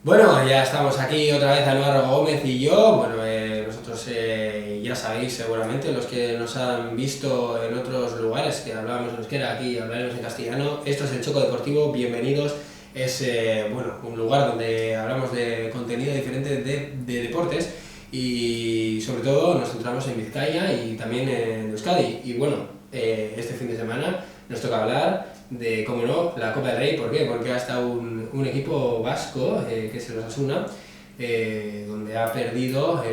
Bueno, ya estamos aquí otra vez Álvaro Gómez y yo. Bueno, vosotros ya sabéis seguramente, los que nos han visto en otros lugares que hablábamos en euskera, aquí hablaremos en castellano. Esto es el Choco Deportivo, bienvenidos. Es bueno, un lugar donde hablamos de contenido diferente de deportes y sobre todo nos centramos en Vizcaya y también en Euskadi. Y bueno, este fin de semana nos toca hablar de, como no, la Copa del Rey. ¿Por qué? Porque ha estado un equipo vasco, que es el Osasuna, donde ha perdido,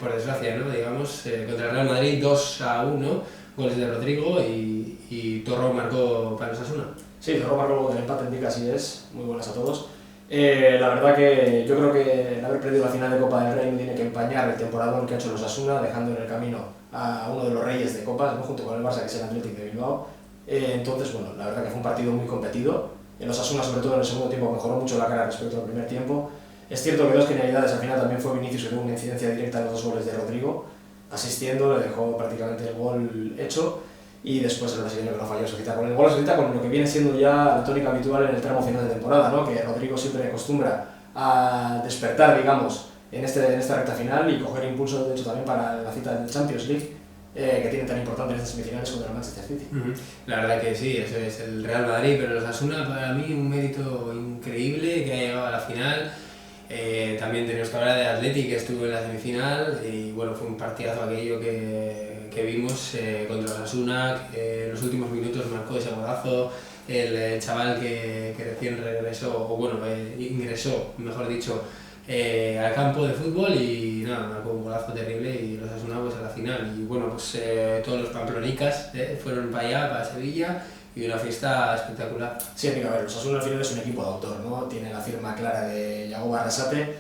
por desgracia, ¿no? Digamos, contra el Real Madrid 2-1, goles de Rodrigo y Torro marcó para el Osasuna. Sí, Torro marcó el empate, indica, así es. Muy buenas a todos. La verdad que yo creo que el haber perdido la final de Copa del Rey no tiene que empañar el temporadón que ha hecho el Osasuna, dejando en el camino a uno de los reyes de Copas, ¿no? Junto con el Barça, que es el Athletic de Bilbao. Entonces, bueno, la verdad que fue un partido muy competido. El Osasuna, sobre todo en el segundo tiempo, mejoró mucho la cara respecto al primer tiempo. Es cierto que dos genialidades, al final también fue Vinicius, que tuvo una incidencia directa en los dos goles de Rodrigo, asistiendo, le dejó prácticamente el gol hecho, y después el brasileño que no falló, se quita con el gol, se quita con lo que viene siendo ya la tónica habitual en el tramo final de temporada, ¿no? Que Rodrigo siempre acostumbra a despertar, digamos, en esta recta final y coger impulso, de hecho, también para la cita del Champions League, que tiene tan importante en estas semifinales contra el Manchester City. La verdad que sí, eso es el Real Madrid, pero el Osasuna para mí un mérito increíble que ha llegado a la final. También tenemos que hablar de Athletic, que estuvo en la semifinal y bueno, fue un partidazo aquello que vimos contra el Osasuna, que en los últimos minutos marcó ese golazo, el chaval que recién regresó, o bueno, ingresó, mejor dicho, al campo de fútbol y nada, marcó un golazo terrible y los Osasuna pues a la final. Y bueno, pues todos los pamplonicas fueron para allá, para Sevilla, y una fiesta espectacular. Sí, amigo, a ver, los Osasuna al final es un equipo de autor, ¿no? Tiene la firma clara de Yago Arrasate,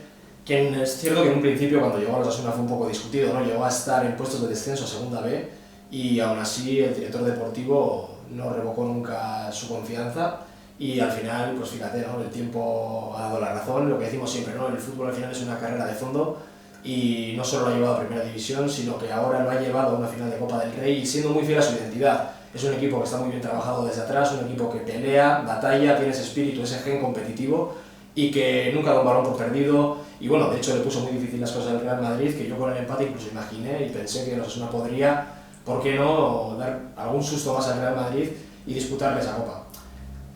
quien es cierto que en un principio cuando llegó a los Osasuna fue un poco discutido, ¿no? Llegó a estar en puestos de descenso a Segunda B y aún así el director deportivo no revocó nunca su confianza y al final, pues fíjate, ¿no? El tiempo ha dado la razón, lo que decimos siempre, ¿no? El fútbol al final es una carrera de fondo y no solo lo ha llevado a Primera División, sino que ahora lo ha llevado a una final de Copa del Rey y siendo muy fiel a su identidad. Es un equipo que está muy bien trabajado desde atrás, un equipo que pelea, batalla, tiene ese espíritu, ese gen competitivo y que nunca da un balón por perdido. Y bueno, de hecho le puso muy difícil las cosas al Real Madrid, que yo con el empate incluso imaginé y pensé que el Osasuna podría, ¿por qué no?, dar algún susto más al Real Madrid y disputarle esa copa.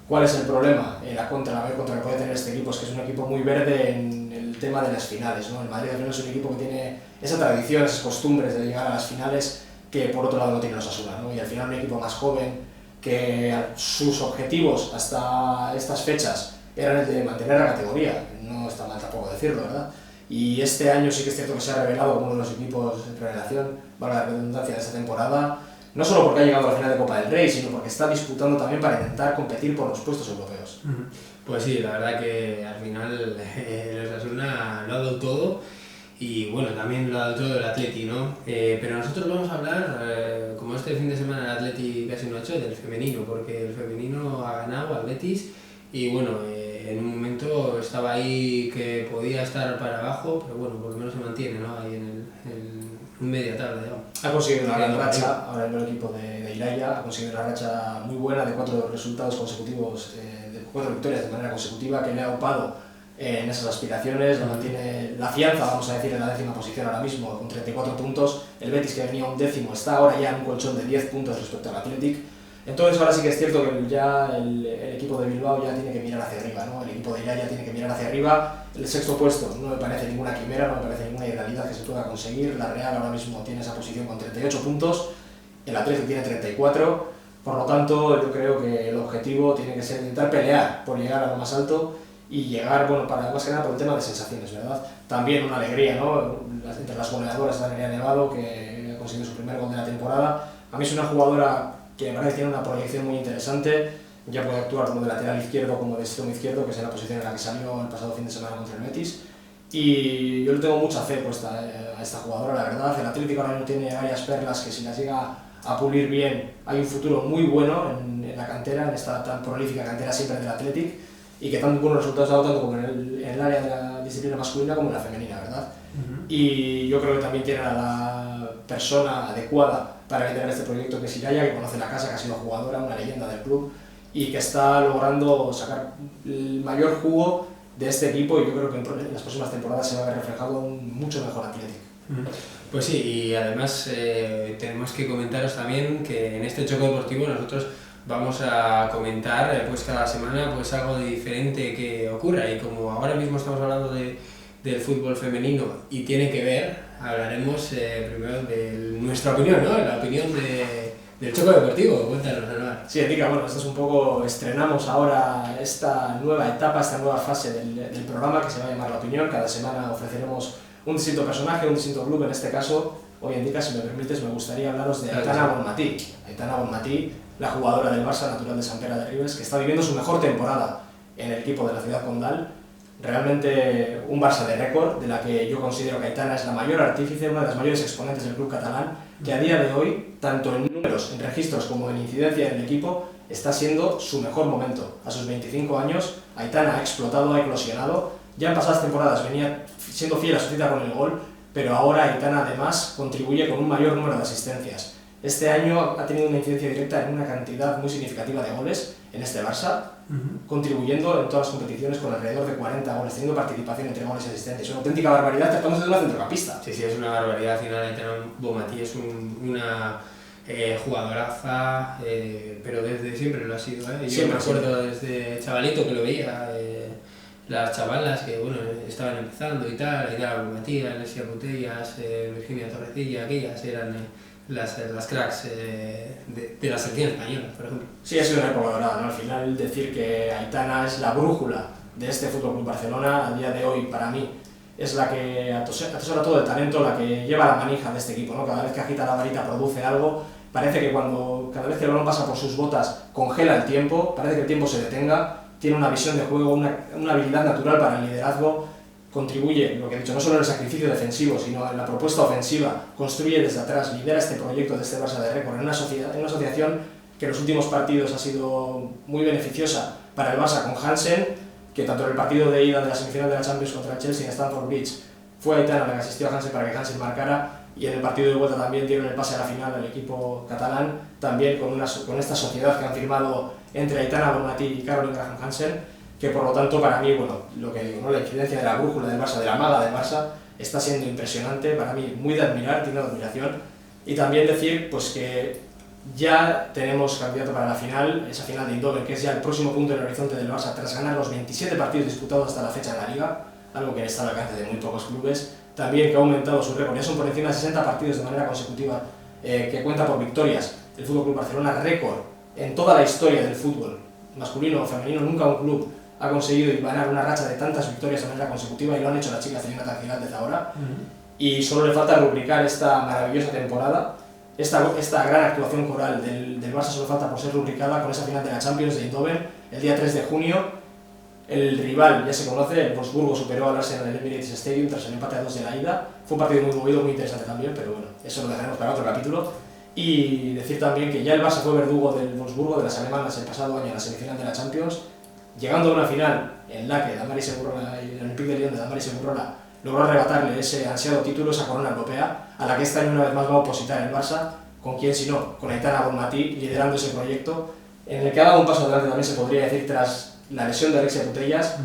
¿Cuál es el problema? La contra que puede tener este equipo es que es un equipo muy verde en el tema de las finales, ¿no? El Madrid al final es un equipo que tiene esa tradición, esas costumbres de llegar a las finales que por otro lado no tiene Osasuna, ¿no? Y al final un equipo más joven que sus objetivos hasta estas fechas eran el de mantener la categoría, no está mal tampoco decirlo, ¿verdad? Y este año sí que es cierto que se ha revelado como uno de los equipos en revelación, valga la redundancia, de esta temporada, no solo porque ha llegado a la final de Copa del Rey, sino porque está disputando también para intentar competir por los puestos europeos. Pues sí, la verdad que al final el Osasuna lo ha dado todo y bueno, también lo ha dado todo el Atleti, ¿no? Pero nosotros vamos a hablar, como este fin de semana el Atleti casi no ha hecho, del femenino, porque el femenino ha ganado al Betis y bueno, en un momento estaba ahí que podía estar para abajo, pero bueno, por lo menos se mantiene, ¿no? Ahí en media tabla, digamos. Ha conseguido una gran racha, ahora el equipo de Iraya ha conseguido una racha muy buena de 4 resultados consecutivos, de 4 victorias de manera consecutiva, que le ha upado en esas aspiraciones, lo mantiene la fianza, vamos a decir, en la 10ª posición ahora mismo, con 34 puntos. El Betis, que venía 11º, está ahora ya en un colchón de 10 puntos respecto al Athletic. Entonces ahora sí que es cierto que ya el equipo de Bilbao ya tiene que mirar hacia arriba, ¿no? El equipo de Iraya tiene que mirar hacia arriba. El 6º puesto no me parece ninguna quimera, no me parece ninguna irrealidad que se pueda conseguir. La Real ahora mismo tiene esa posición con 38 puntos, el Athletic tiene 34, por lo tanto yo creo que el objetivo tiene que ser intentar pelear por llegar a lo más alto y llegar, bueno, para más que nada por el tema de sensaciones, ¿verdad? También una alegría, ¿no? Entre las goleadoras de Nerea Nevado, que ha conseguido su primer gol de la temporada. A mí es una jugadora que me parece que tiene una proyección muy interesante, ya puede actuar como de lateral izquierdo como de extremo izquierdo, que es la posición en la que salió el pasado fin de semana contra el Betis. Y yo le tengo mucha fe puesta a esta jugadora, la verdad. El Atlético ahora mismo tiene varias perlas que si las llega a pulir bien, hay un futuro muy bueno en la cantera, en esta tan prolífica cantera siempre del Athletic, y que tan buenos resultados ha dado tanto como en el área de la disciplina masculina como en la femenina, ¿verdad? Y yo creo que también tienen a la persona adecuada para liderar este proyecto, que es Iraya, que conoce la casa, que ha sido jugadora, una leyenda del club y que está logrando sacar el mayor jugo de este equipo, y yo creo que en las próximas temporadas se va a ver reflejado un mucho mejor Athletic. Pues sí, y además tenemos que comentaros también que en este choque deportivo nosotros vamos a comentar pues cada semana pues algo diferente que ocurra, y como ahora mismo estamos hablando del fútbol femenino y tiene que ver, hablaremos primero de nuestra opinión, ¿no? La opinión del choque deportivo. Cuéntanos, Anuar. Sí, Etica, bueno, esto es un poco, estrenamos ahora esta nueva etapa, esta nueva fase del programa que se va a llamar La Opinión. Cada semana ofreceremos un distinto personaje, un distinto club. En este caso, hoy en día, si me permites, me gustaría hablaros de Aitana Bonmatí. Aitana Bonmatí, la jugadora del Barça, natural de Sant Pere de Ribes, que está viviendo su mejor temporada en el equipo de la ciudad condal. Realmente un Barça de récord, de la que yo considero que Aitana es la mayor artífice, una de las mayores exponentes del club catalán, que a día de hoy, tanto en números, en registros como en incidencia en el equipo, está siendo su mejor momento. A sus 25 años, Aitana ha explotado, ha eclosionado. Ya en pasadas temporadas venía siendo fiel a su cita con el gol, pero ahora Aitana además contribuye con un mayor número de asistencias. Este año ha tenido una incidencia directa en una cantidad muy significativa de goles en este Barça, contribuyendo en todas las competiciones con alrededor de 40 goles, teniendo participación entre goles y asistencias. Es una auténtica barbaridad, tratamos de una centrocampista. Sí, es una barbaridad. Al final Aitana Bonmatí es una jugadoraza, pero desde siempre lo ha sido. Yo me acuerdo desde chavalito que lo veía, las chavalas que bueno, estaban empezando y tal, Aitana Bonmatí, Alessia Putellas, Virginia Torrecilla, aquellas eran las cracks de la selección española, por ejemplo. Sí, ha sido una época dorada, ¿no? Al final decir que Aitana es la brújula de este FC Barcelona, a día de hoy para mí es la que atesora todo el talento, la que lleva la manija de este equipo, ¿no? Cada vez que agita la varita produce algo, parece que cada vez que el balón pasa por sus botas congela el tiempo, parece que el tiempo se detenga, tiene una visión de juego, una habilidad natural para el liderazgo, contribuye, lo que he dicho, no solo en el sacrificio defensivo, sino en la propuesta ofensiva, construye desde atrás, lidera este proyecto de este Barça de récord en una asociación que en los últimos partidos ha sido muy beneficiosa para el Barça con Hansen, que tanto en el partido de ida de la semifinal de la Champions contra el Chelsea en Stamford Bridge fue Aitana la que asistió a Hansen para que Hansen marcara, y en el partido de vuelta también dieron el pase a la final al equipo catalán, también con esta sociedad que han firmado entre Aitana Bonmatí y Caroline Graham Hansen, que por lo tanto para mí, bueno, lo que digo, ¿no? La incidencia de la brújula del Barça, de la maga del Barça, está siendo impresionante, para mí muy de admirar, digno de admiración, y también decir pues que ya tenemos candidato para la final, esa final de Eindhoven, que es ya el próximo punto en el horizonte del Barça tras ganar los 27 partidos disputados hasta la fecha en la Liga, algo que está al alcance de muy pocos clubes, también que ha aumentado su récord, ya son por encima de 60 partidos de manera consecutiva, que cuenta por victorias el FC Barcelona, récord en toda la historia del fútbol, masculino o femenino, nunca un club ha conseguido ganar una racha de tantas victorias de manera consecutiva, y lo han hecho las chicas de Jonathan Giraldez ahora. Y solo le falta rubricar esta maravillosa temporada, esta gran actuación coral del Barça solo falta por ser rubricada con esa final de la Champions de Eindhoven el día 3 de junio. El rival ya se conoce, el Wolfsburgo superó al Arsenal en el Emirates Stadium tras el empate a 2 de la ida. Fue un partido muy movido, muy interesante también, pero bueno, eso lo dejaremos para otro capítulo. Y decir también que ya el Barça fue verdugo del Wolfsburgo, de las alemanas, el pasado año en la semifinal de la Champions, llegando a una final en la que Damaris Segurola y el Olympique de Lyon de Damaris Segurola logró arrebatarle ese ansiado título, esa corona europea, a la que este año una vez más va a opositar el Barça. ¿Con quién si no? Con Aitana Bonmatí liderando ese proyecto, en el que ha dado un paso adelante también, se podría decir, tras la lesión de Alessia Putellas.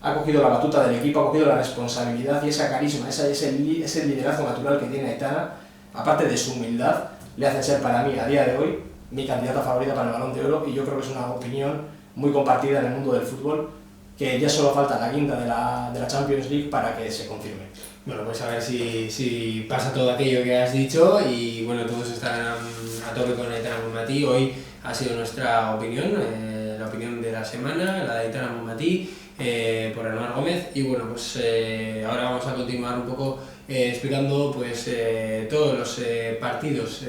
Ha cogido la batuta del equipo, ha cogido la responsabilidad y ese carisma, ese liderazgo natural que tiene Aitana, aparte de su humildad, le hace ser para mí, a día de hoy, mi candidata favorita para el Balón de Oro, y yo creo que es una opinión muy compartida en el mundo del fútbol, que ya solo falta la guinda de la Champions League para que se confirme. Bueno, pues a ver si pasa todo aquello que has dicho, y bueno, todos están a tope con Aitana Bonmatí. Hoy ha sido nuestra opinión, la opinión de la semana, la de Aitana Bonmatí, por Anuar Gómez, y bueno, pues ahora vamos a continuar un poco explicando pues todos los partidos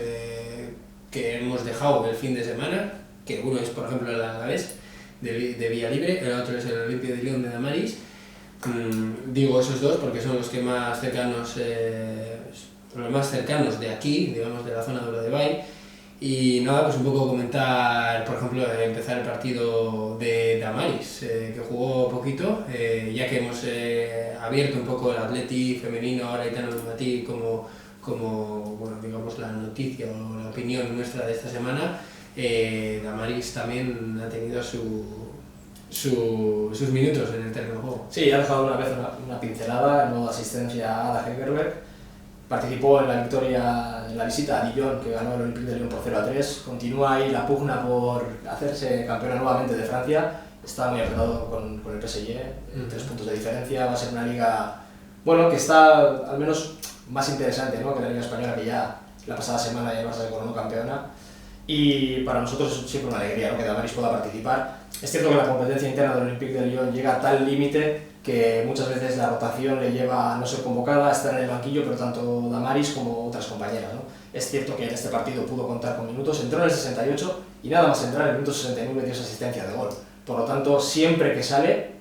que hemos dejado el fin de semana, que uno es por ejemplo el Alavés de Villalibre, el otro es el Olympique de Lyon de Damaris. Digo esos dos porque son los que más cercanos, de aquí, digamos de la zona de Urdaibai. Y nada, pues un poco comentar, por ejemplo, empezar el partido de Damaris, que jugó poquito, ya que hemos abierto un poco el Atleti femenino, ahora Aitana Bonmatí como bueno, digamos la noticia o la opinión nuestra de esta semana. Damaris también ha tenido sus minutos en el terreno de juego. Sí, ha dejado una vez una pincelada en modo asistencia a Ada Hegerberg. Participó en la victoria, en la visita a Dijon, que ganó el Olympique de Lyon por 0-3. Continúa ahí la pugna por hacerse campeona nuevamente de Francia. Está muy apretado con el PSG, 3 puntos de diferencia. Va a ser una liga, bueno, que está al menos más interesante, ¿no?, que la liga española, que ya la pasada semana ya el Barça se coronó campeona. Y para nosotros es siempre una alegría, ¿no?, que Damaris pueda participar. Es cierto que la competencia interna del Olympique de Lyon llega a tal límite que muchas veces la rotación le lleva a no ser convocada, a estar en el banquillo, pero tanto Damaris como otras compañeras, ¿no? Es cierto que en este partido pudo contar con minutos, entró en el 68 y nada más entrar en el minuto 69 dio esa asistencia de gol. Por lo tanto, siempre que sale,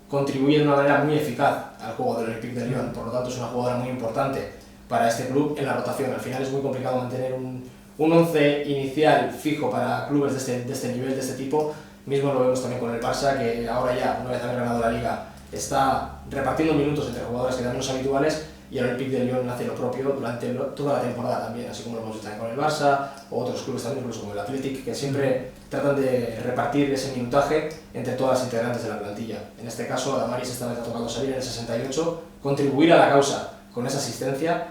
contribuye de una manera muy eficaz al juego del Olympique de Lyon. Por lo tanto, es una jugadora muy importante para este club en la rotación. Al final es muy complicado mantener un 11 inicial fijo para clubes de este nivel, de este tipo. Mismo lo vemos también con el Barça, que ahora ya, una vez haber ganado la Liga, está repartiendo minutos entre jugadores que eran menos habituales, y el Olympique de Lyon hace lo propio durante toda la temporada también, así como lo hemos visto también con el Barça o otros clubes también, incluso como el Athletic, que siempre tratan de repartir ese minutaje entre todas las integrantes de la plantilla. En este caso, a Damaris esta vez ha tocado salir en el 68, contribuir a la causa con esa asistencia,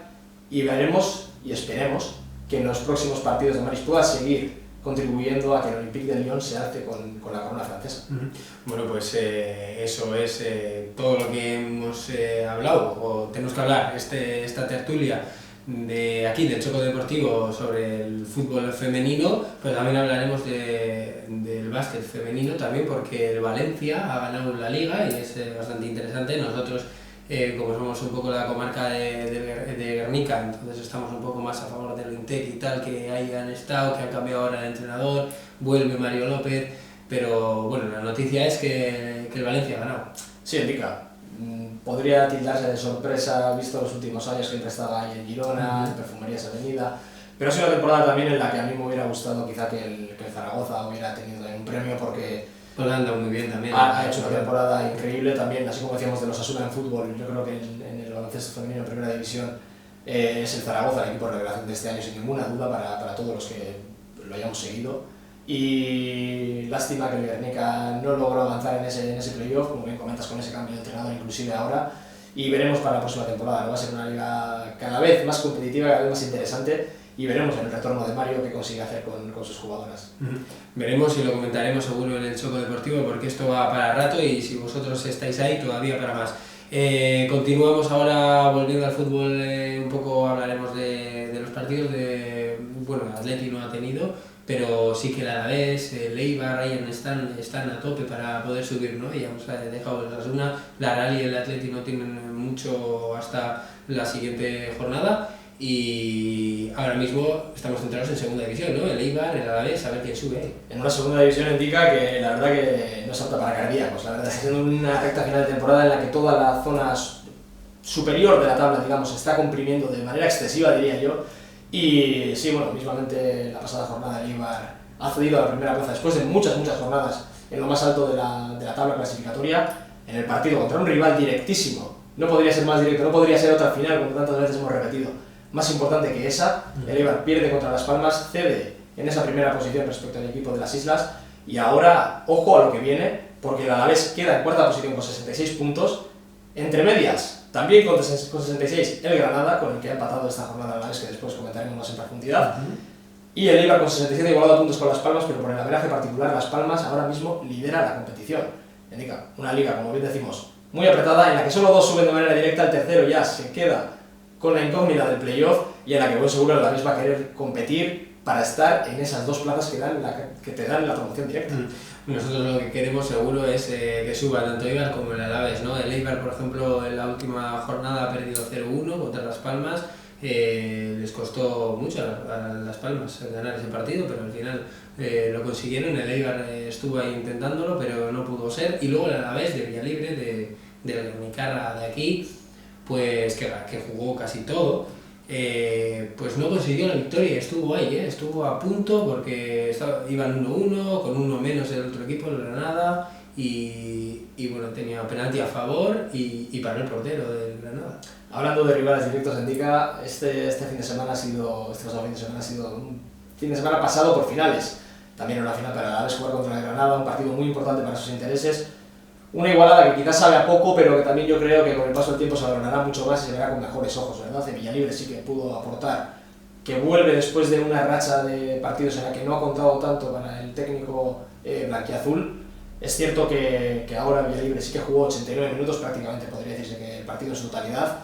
y veremos y esperemos que en los próximos partidos Damaris pueda seguir contribuyendo a que el Olympique de Lyon se alce con la corona francesa. Bueno, pues eso es todo lo que hemos hablado, o tenemos que hablar, esta tertulia de aquí, del Choco Deportivo, sobre el fútbol femenino, pero también hablaremos del básquet femenino también, porque el Valencia ha ganado la Liga y es bastante interesante. Nosotros, como somos un poco la comarca de Guernica, entonces estamos un poco más a favor del Intec y tal, que hayan estado, que han cambiado ahora de entrenador, vuelve Mario López, pero bueno, la noticia es que el Valencia ha ganado. Sí, Enrica, podría tildarse de sorpresa visto los últimos años, siempre estaba ahí en Girona, en Perfumerías Avenida, pero ha sido una temporada también en la que a mí me hubiera gustado quizá que el Zaragoza hubiera tenido un premio, porque pues anda muy bien también. Ha hecho una temporada increíble también, así como decíamos de los Osasuna en fútbol. Yo creo que en el baloncesto femenino en primera división es el Zaragoza el equipo de revelación de este año, sin ninguna duda, para todos los que lo hayamos seguido. Y lástima que el Guernica no logró avanzar en ese playoff, como bien comentas, con ese cambio de entrenador inclusive ahora. Y veremos para la próxima temporada, ¿no? Va a ser una liga cada vez más competitiva, cada vez más interesante, y veremos en el retorno de Mario qué consigue hacer con sus jugadoras. Veremos y lo comentaremos seguro en el Choco Deportivo, porque esto va para rato y si vosotros estáis ahí todavía para más. Continuamos ahora volviendo al fútbol, un poco hablaremos de los partidos bueno, el Atleti no ha tenido, pero sí que el Alavés, el Eibar, Ryan están a tope para poder subir, ¿no? Ya hemos dejado el Osasuna, la Real y el Atleti no tienen mucho hasta la siguiente jornada. Y ahora mismo estamos centrados en segunda división, ¿no? El Eibar, el Alavés, a ver quién sube ahí. En una segunda división indica que la verdad que no es apta para cardíacos. La verdad es que siendo una recta final de temporada en la que toda la zona superior de la tabla, digamos, se está comprimiendo de manera excesiva, diría yo. Y sí, bueno, mismamente la pasada jornada el Eibar ha cedido a la primera plaza después de muchas jornadas en lo más alto de la tabla clasificatoria, en el partido contra un rival directísimo. No podría ser más directo, no podría ser otra final, como tantas veces hemos repetido, más importante que esa. El Eibar pierde contra Las Palmas, cede en esa primera posición respecto al equipo de las Islas, y ahora, ojo a lo que viene, porque el Alavés queda en cuarta posición con 66 puntos, entre medias, también con 66 el Granada, con el que ha empatado esta jornada el Alavés, que después comentaremos más en profundidad, y el Eibar con 67 igualado a puntos con Las Palmas, pero por el averaje particular Las Palmas ahora mismo lidera la competición. Indica una liga, como bien decimos, muy apretada, en la que solo dos suben de manera directa, el tercero ya se queda con la incógnita del playoff, y en la que buen seguro el Alavés va a querer competir para estar en esas dos plazas que te dan la promoción directa. Nosotros lo que queremos seguro es que suba tanto Eibar como el Alavés, ¿no? El Eibar, por ejemplo, en la última jornada ha perdido 0-1 contra Las Palmas. Les costó mucho a Las Palmas ganar ese partido, pero al final lo consiguieron. El Eibar estuvo ahí intentándolo, pero no pudo ser. Y luego el Alavés de Villalibre, de la Guernicarra de aquí, pues que jugó casi todo, pues no consiguió la victoria. Estuvo ahí, estuvo a punto, porque iban 1-1, con uno menos el otro equipo, el Granada, y bueno, tenía penalti a favor y paró el portero del Granada. Hablando de rivales directos, indica este fin de semana ha sido un fin de semana pasado por finales. También una final para el Alavés jugar contra el Granada, un partido muy importante para sus intereses. una igualada que quizás sabe a poco, pero que también yo creo que con el paso del tiempo se valorará mucho más y se verá con mejores ojos, ¿verdad? El Villalibre sí que pudo aportar, que vuelve después de una racha de partidos en la que no ha contado tanto para el técnico blanquiazul. Es cierto que ahora Villalibre sí que jugó 89 minutos, prácticamente podría decirse que el partido en su totalidad.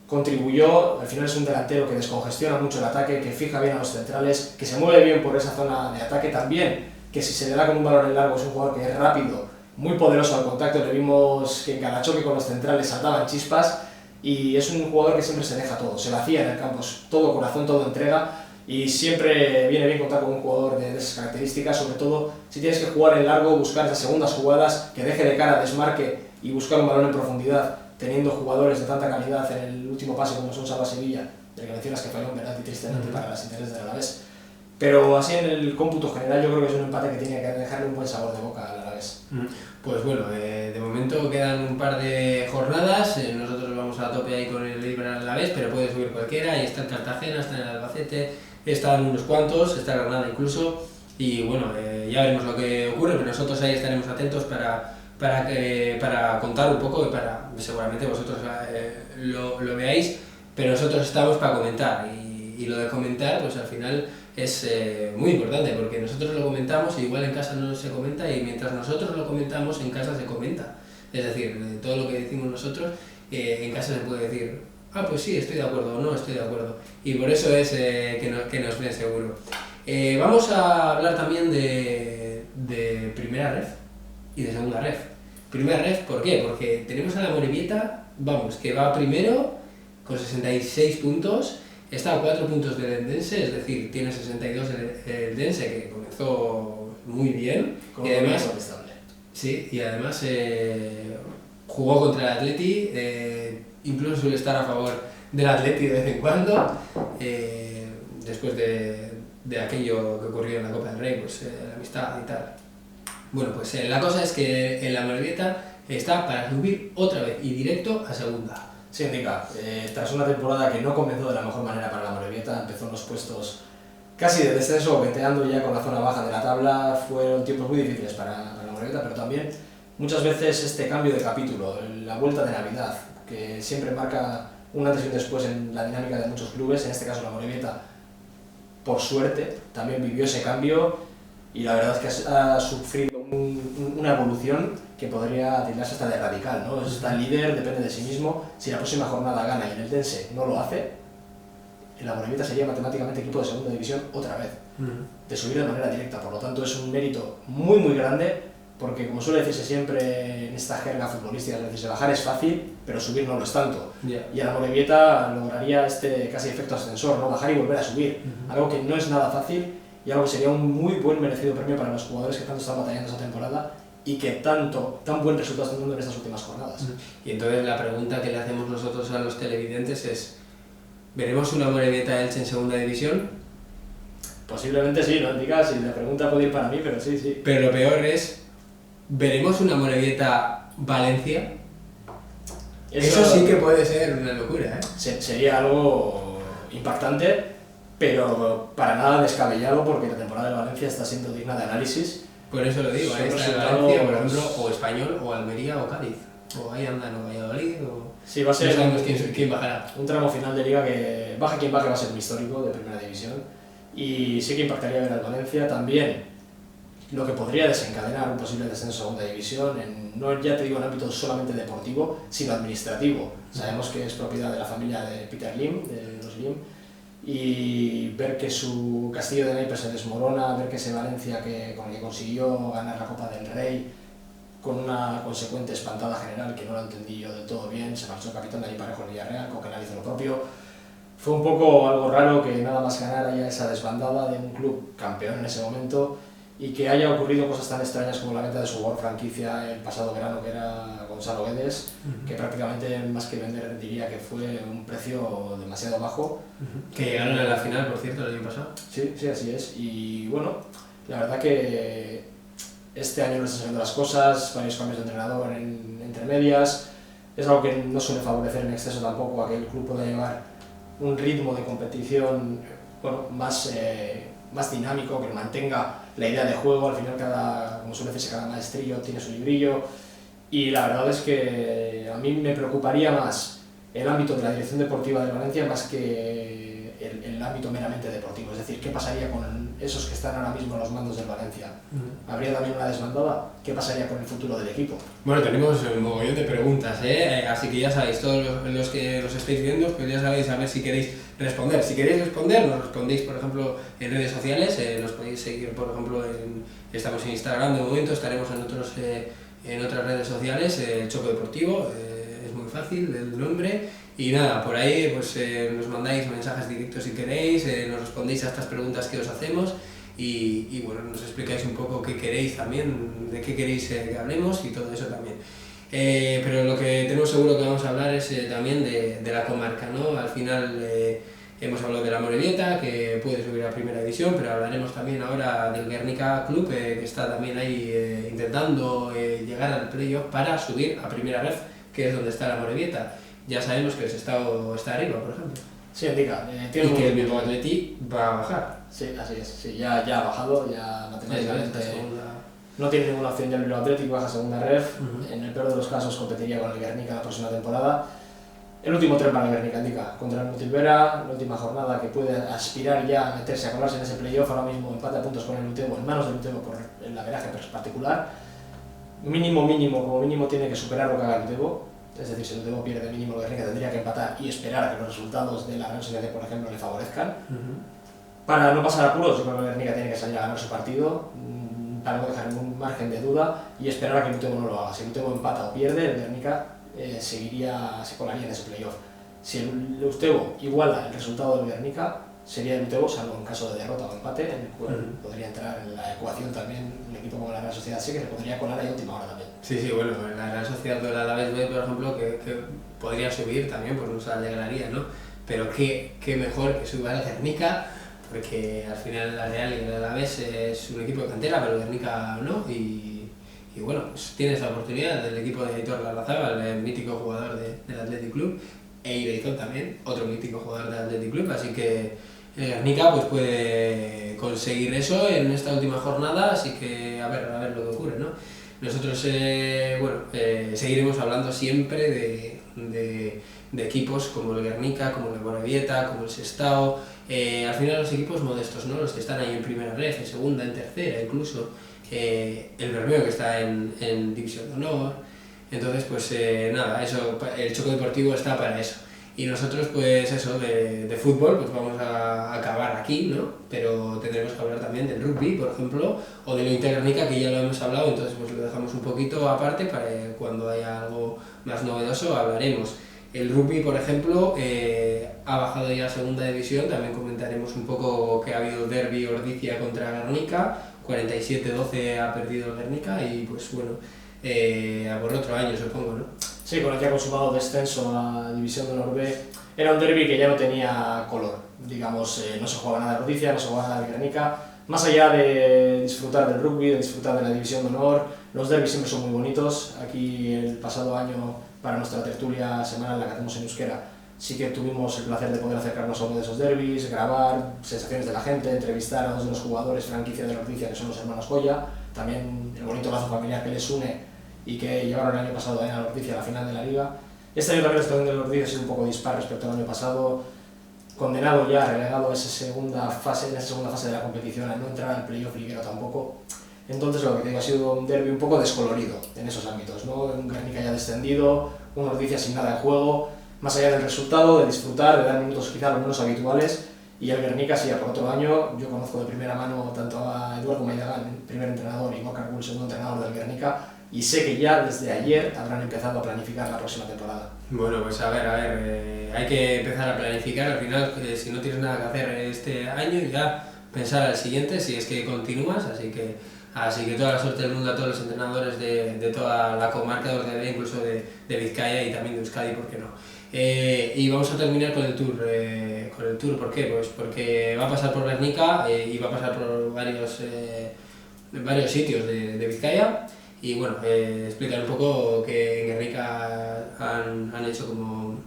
Contribuyó, al final es un delantero que descongestiona mucho el ataque, que fija bien a los centrales, que se mueve bien por esa zona de ataque también, que si se le da con un balón en largo es un jugador que es rápido, muy poderoso al contacto, le vimos que en cada choque con los centrales saltaban chispas y es un jugador que siempre se deja todo, se vacía en el campo, es todo corazón, todo entrega y siempre viene bien contar con un jugador de esas características, sobre todo si tienes que jugar en largo, buscar esas segundas jugadas, que deje de cara, desmarque y buscar un balón en profundidad, teniendo jugadores de tanta calidad en el último pase como son Salva Sevilla, del que mencionas que falló un penalti tristemente para las intereses del Alavés. Pero así en el cómputo general yo creo que es un empate que tiene que dejarle un buen sabor de boca al Alavés. Pues bueno, de momento quedan un par de jornadas, nosotros vamos a tope ahí con el Eibar Alavés, pero puede subir cualquiera, y está el Cartagena, está en el Albacete, están unos cuantos, está Granada incluso, y bueno, ya veremos lo que ocurre, pero nosotros ahí estaremos atentos para contar un poco y para, seguramente vosotros lo veáis, pero nosotros estamos para comentar, y lo de comentar pues al final es muy importante, porque nosotros lo comentamos y igual en casa no se comenta, y mientras nosotros lo comentamos en casa se comenta, es decir, todo lo que decimos nosotros en casa se puede decir, ah pues sí, estoy de acuerdo o no estoy de acuerdo, y por eso es que nos ven seguro. Vamos a hablar también de primera ref y de segunda ref. Primera ref, ¿por qué? Porque tenemos a la Amorebieta, vamos, que va primero con 66 puntos, está a 4 puntos del Eldense, es decir, tiene 62 el Eldense, que comenzó muy bien, y además, sí, y además jugó contra el Atleti, incluso suele estar a favor del Atleti de vez en cuando, después de aquello que ocurrió en la Copa del Rey, pues la amistad y tal. Bueno, pues la cosa es que en la Amorebieta está para subir otra vez y directo a segunda. Sí, indica, tras una temporada que no comenzó de la mejor manera para la Amorebieta, empezó en los puestos casi de descenso, coqueteando ya con la zona baja de la tabla, fueron tiempos muy difíciles para la Amorebieta, pero también muchas veces este cambio de capítulo, la vuelta de Navidad, que siempre marca un antes y un después en la dinámica de muchos clubes, en este caso la Amorebieta, por suerte, también vivió ese cambio y la verdad es que ha sufrido una evolución que podría tildarse hasta de radical, ¿no? Está el líder, depende de sí mismo, si la próxima jornada gana y el Eldense no lo hace, el Amorebieta sería matemáticamente equipo de segunda división otra vez, de subir de manera directa, por lo tanto es un mérito muy muy grande, porque como suele decirse siempre en esta jerga futbolística, es decir, bajar es fácil, pero subir no lo es tanto, y el Amorebieta lograría este casi efecto ascensor, ¿no? Bajar y volver a subir, algo que no es nada fácil, y algo que sería un muy buen merecido premio para los jugadores que tanto están batallando esta temporada y que tan buen resultado están dando en estas últimas jornadas. Y entonces la pregunta que le hacemos nosotros a los televidentes es, ¿veremos una Amorebieta-Elche en segunda división? Posiblemente sí, no digas, si la pregunta puede ir para mí, pero sí, sí. Pero lo peor es, ¿veremos una Amorebieta-Valencia? Eso sí que puede ser una locura, ¿eh? Sería algo impactante, pero para nada descabellado, porque la temporada de Valencia está siendo digna de análisis. Por eso lo digo, ahí está Valencia, por ejemplo, o Español, o Almería, o Cádiz, o ahí andan, o Valladolid, o... Sí, va a ser no sabemos quién bajará. Un tramo final de liga que baje quien baje, va a ser un histórico de primera división, y sí que impactaría ver al Valencia también, lo que podría desencadenar un posible descenso a segunda división, no ya te digo en ámbito solamente deportivo, sino administrativo. Sabemos que es propiedad de la familia de Peter Lim, de los Lim, y ver que su castillo de naipes se desmorona, ver que ese Valencia con el que consiguió ganar la Copa del Rey con una consecuente espantada general que no lo entendí yo del todo bien, se marchó el capitán de ahí parejo el Villarreal, Coquelin hizo lo propio, fue un poco algo raro que nada más ganara ya esa desbandada de un club campeón en ese momento y que haya ocurrido cosas tan extrañas como la venta de su jugador franquicia el pasado verano, que era Gonzalo Guedes, que prácticamente más que vender diría que fue un precio demasiado bajo. Que llegaron a la final, por cierto, el año pasado. Sí, sí, así es. Y bueno, la verdad que este año no están saliendo las cosas, varios cambios de entrenador entre medias, es algo que no suele favorecer en exceso tampoco a que el club pueda llevar un ritmo de competición más dinámico, que mantenga la idea de juego. Al final, como suele decirse, cada maestrillo tiene su librillo y la verdad es que a mí me preocuparía más el ámbito de la dirección deportiva de Valencia más que el ámbito meramente deportivo. Es decir, ¿qué pasaría con esos que están ahora mismo a los mandos del Valencia? ¿Habría también una desbandada? ¿Qué pasaría con el futuro del equipo? Bueno, tenemos un mogollón de preguntas, así que ya sabéis, todos los que nos estáis viendo, pues ya sabéis a ver si queréis responder. Si queréis responder, nos respondéis, por ejemplo, en redes sociales, nos podéis seguir, por ejemplo, estamos en Instagram de momento, estaremos en otras redes sociales, el Choco Deportivo, es muy fácil el nombre. Y nada, por ahí pues nos mandáis mensajes directos si queréis, nos respondéis a estas preguntas que os hacemos y bueno, nos explicáis un poco qué queréis también, de qué queréis que hablemos y todo eso también. Pero lo que tenemos seguro que vamos a hablar es también de la comarca, ¿no? Al final hemos hablado de la Amorebieta, que puede subir a primera división, pero hablaremos también ahora del Guernica Club, que está también ahí intentando llegar al playoff para subir a primera ref, que es donde está la Amorebieta. Ya sabemos que el Sestao está arriba, por ejemplo. Sí, indica. Y que el Bilbao Athletic va a bajar. Sí, así es. Sí, ya ha bajado, ya matemáticamente no tiene ninguna opción ya el Bilbao Athletic, baja segunda ref. En el peor de los casos competiría con el Guernica la próxima temporada. El último tren para el Guernica indica contra el Mutilvera, la última jornada que puede aspirar ya a meterse a colarse en ese playoff. Ahora mismo empate a puntos con el Utebo, en manos del Utebo por el averaje particular. Como mínimo tiene que superar lo que haga el Utebo. Es decir, si el Utebo pierde mínimo, el Guernica tendría que empatar y esperar a que los resultados de la Real Sociedad, por ejemplo, le favorezcan. Para no pasar apuros, yo creo que el Guernica tiene que salir a ganar su partido, para no dejar ningún margen de duda y esperar a que el Utebo no lo haga. Si el Utebo empata o pierde, el Guernica se colaría en ese playoff. Si el Utebo iguala el resultado del Guernica, sería el Utebo, salvo en caso de derrota o empate, en el cual podría entrar en la ecuación también un equipo como la Real Sociedad, sí que se podría colar ahí a última hora también. Sí, bueno, la Real Sociedad de la Alavés B, por ejemplo, que podría subir también, pues nos alegraría, ¿no? Pero qué mejor que suba el Guernica, porque al final la Real y el Alavés es un equipo de cantera, pero el Guernica no, y bueno, pues tienes la oportunidad del equipo de Aitor Larrazábal, el mítico jugador del Athletic Club, e Ireizón también, otro mítico jugador del Athletic Club, así que el Guernica pues puede conseguir eso en esta última jornada, así que a ver lo que ocurre, ¿no? Nosotros seguiremos hablando siempre de equipos como el Guernica, como el Amorebieta, como el Sestao, al final los equipos modestos, ¿no? Los que están ahí en primera ref, en segunda, en tercera incluso, el Bermeo que está en División de Honor. Entonces pues nada, eso, el Choco Deportivo está para eso. Y nosotros pues eso, de fútbol pues vamos a acabar aquí, ¿no? Pero tendremos que hablar también del rugby, por ejemplo, o de lo Interguernica, que ya lo hemos hablado, entonces pues lo dejamos un poquito aparte para cuando haya algo más novedoso hablaremos. El rugby, por ejemplo, ha bajado ya a segunda división, también comentaremos un poco que ha habido derbi Ordizia contra Guernica, 47-12 ha perdido el Guernica y pues bueno, a por otro año supongo, ¿no? Sí, con el que ha consumado descenso a División de Honor B, era un derbi que ya no tenía color, digamos, no se jugaba nada de Ordizia, no se jugaba nada de Guernica, más allá de disfrutar del rugby, de disfrutar de la División de Honor, los derbis siempre son muy bonitos. Aquí el pasado año, para nuestra tertulia semanal, la que hacemos en euskera, sí que tuvimos el placer de poder acercarnos a uno de esos derbis, grabar sensaciones de la gente, entrevistar a dos de los jugadores franquicia de la Ordizia, que son los hermanos Goya, también el bonito lazo familiar que les une y que llevaron el año pasado a la Ordizia a la final de la Liga. Este año también la situación de la Ordizia ha sido un poco dispar respecto al año pasado, condenado ya, relegado en esa segunda fase de la competición, a no entrar al playoff liguero tampoco. Entonces lo que te digo, ha sido un derbi un poco descolorido en esos ámbitos, ¿no? Un Guernica ya descendido, un Ordizia sin nada en juego, más allá del resultado, de disfrutar, de dar minutos quizá los menos habituales, y el Guernica sí, por otro año. Yo conozco de primera mano tanto a Eduardo Maidagán, primer entrenador, y Gorka Argul, segundo entrenador del Guernica, y sé que ya desde ayer habrán empezado a planificar la próxima temporada. Bueno, pues a ver, hay que empezar a planificar. Al final, si no tienes nada que hacer este año, ya pensar al siguiente si es que continúas, así que toda la suerte del mundo a todos los entrenadores de toda la comarca de Ordebe, incluso de Vizcaya y también de Euskadi, ¿por qué no? Y vamos a terminar con el tour. ¿Por qué? Pues porque va a pasar por Guernica y va a pasar por varios sitios de Vizcaya. Y bueno, explicar un poco que en Guernica han hecho como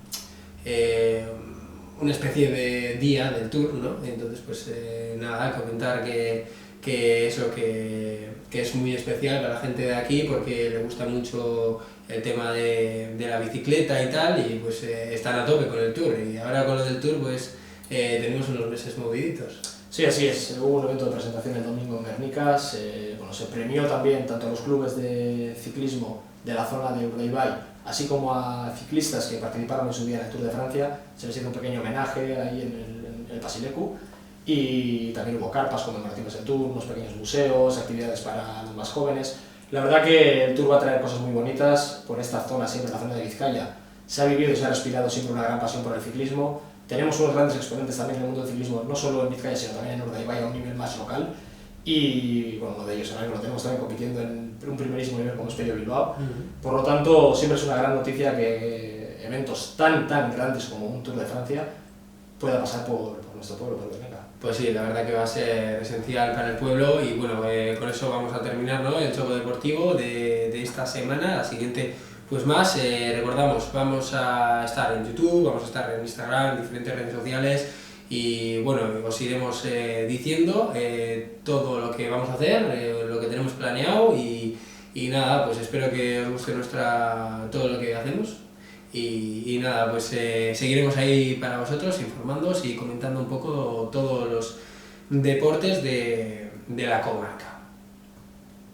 una especie de día del tour, ¿no? Entonces pues nada, comentar que que eso, que es muy especial para la gente de aquí porque le gusta mucho el tema de la bicicleta y tal, y pues están a tope con el Tour, y ahora con lo del Tour pues tenemos unos meses moviditos. Sí, así es. Hubo un evento de presentación el domingo en Guernica. Se premió también tanto a los clubes de ciclismo de la zona de Urdaibai, así como a ciclistas que participaron en su día en el Tour de Francia. Se les hizo un pequeño homenaje ahí en el Pasileku. Y también hubo carpas conmemorativas del Tour, unos pequeños museos, actividades para los más jóvenes. La verdad que el Tour va a traer cosas muy bonitas por esta zona, siempre la zona de Vizcaya. Se ha vivido y se ha respirado siempre una gran pasión por el ciclismo. Tenemos unos grandes exponentes también en el mundo del ciclismo, no solo en Vizcaya, sino también en Urdaibai a un nivel más local. Y bueno, uno de ellos ahora mismo lo tenemos también compitiendo en un primerísimo nivel como es Pello Bilbao. Por lo tanto, siempre es una gran noticia que eventos tan grandes como un Tour de Francia pueda pasar por nuestro pueblo, por Guernica. Pues sí, la verdad que va a ser esencial para el pueblo, y bueno, con eso vamos a terminar, ¿no?, el choco deportivo de esta semana. La siguiente pues más, recordamos, vamos a estar en YouTube, vamos a estar en Instagram, en diferentes redes sociales, y bueno, os iremos diciendo todo lo que vamos a hacer, lo que tenemos planeado, y nada, pues espero que os guste todo lo que hacemos. Y nada, pues seguiremos ahí para vosotros, informándoos y comentando un poco todos los deportes de la comarca.